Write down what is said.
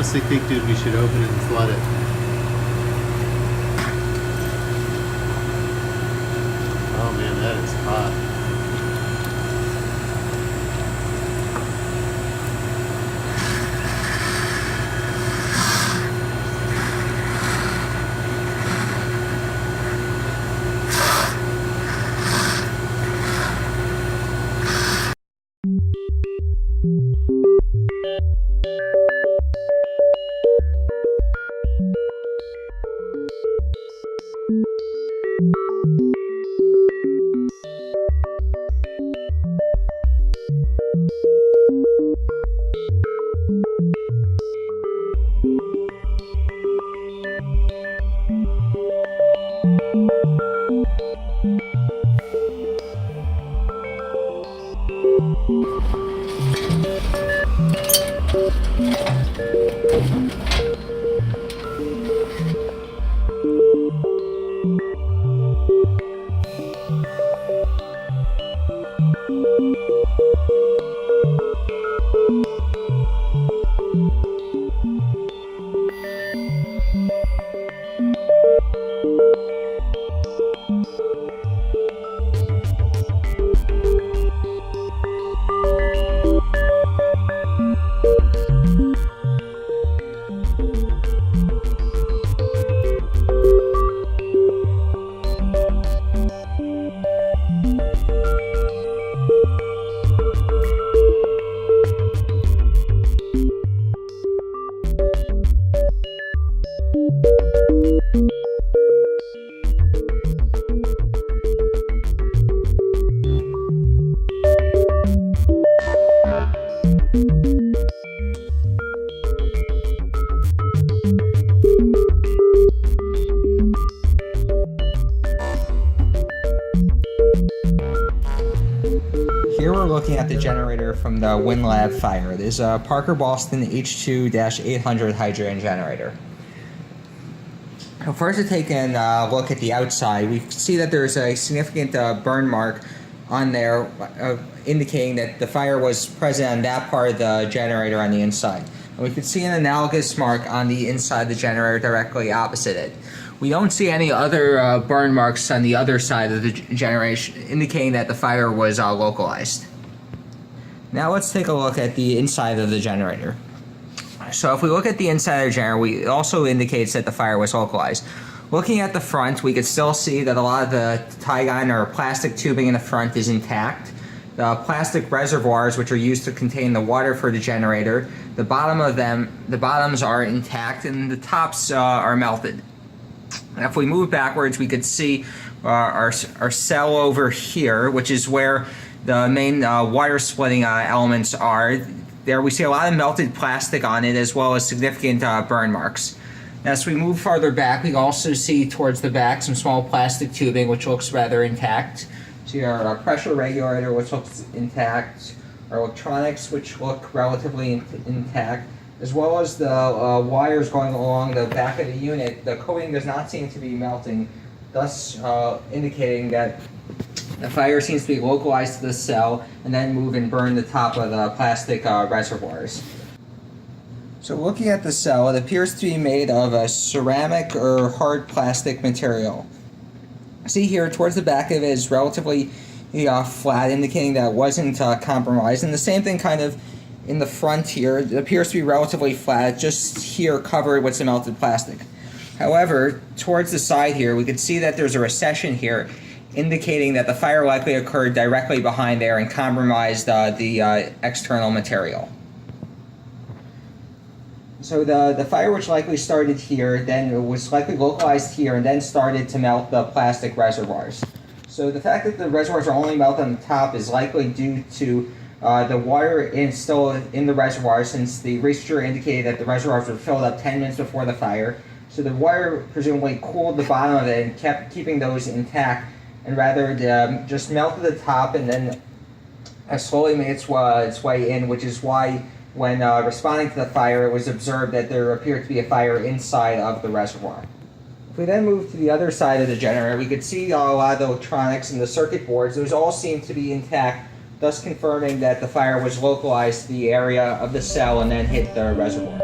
honestly think, dude, we should open it and flood it. Oh man, that is hot. Here we're looking at the generator from the WinLab fire. It is a Parker Boston H2-800 hydrogen generator. Now, first to take a look at the outside, we see that there's a significant burn mark on there indicating that the fire was present on that part of the generator on the inside. And we can see an analogous mark on the inside of the generator directly opposite it. We don't see any other burn marks on the other side of the generation, indicating that the fire was localized. Now let's take a look at the inside of the generator. So if we look at the inside of the generator, it also indicates that the fire was localized. Looking at the front, we can still see that a lot of the Tygon or plastic tubing in the front is intact. The plastic reservoirs, which are used to contain the water for the generator, the bottoms are intact and the tops are melted. If we move backwards, we could see our cell over here, which is where the main wire splitting elements are. There we see a lot of melted plastic on it, as well as significant burn marks. As we move farther back, we also see towards the back some small plastic tubing, which looks rather intact. See our pressure regulator, which looks intact, our electronics, which look relatively intact, as well as the wires going along the back of the unit. The coating does not seem to be melting, thus indicating that the fire seems to be localized to the cell and then move and burn the top of the plastic reservoirs. So looking at the cell, it appears to be made of a ceramic or hard plastic material. See here, towards the back of it is relatively flat, indicating that it wasn't compromised. And the same thing kind of in the front here. It appears to be relatively flat, just here covered with some melted plastic. However, towards the side here, we can see that there's a recession here, indicating that the fire likely occurred directly behind there and compromised the external material. So the fire, which likely started here, then it was likely localized here, and then started to melt the plastic reservoirs. So the fact that the reservoirs are only melted on the top is likely due to the water still in the reservoir, since the researcher indicated that the reservoirs were filled up 10 minutes before the fire. So the water presumably cooled the bottom of it and kept keeping those intact, and rather just melted the top and then slowly made its way in, which is why when responding to the fire, it was observed that there appeared to be a fire inside of the reservoir. If we then move to the other side of the generator, we could see a lot of the electronics and the circuit boards. Those all seem to be intact, thus confirming that the fire was localized to the area of the cell and then hit the reservoir.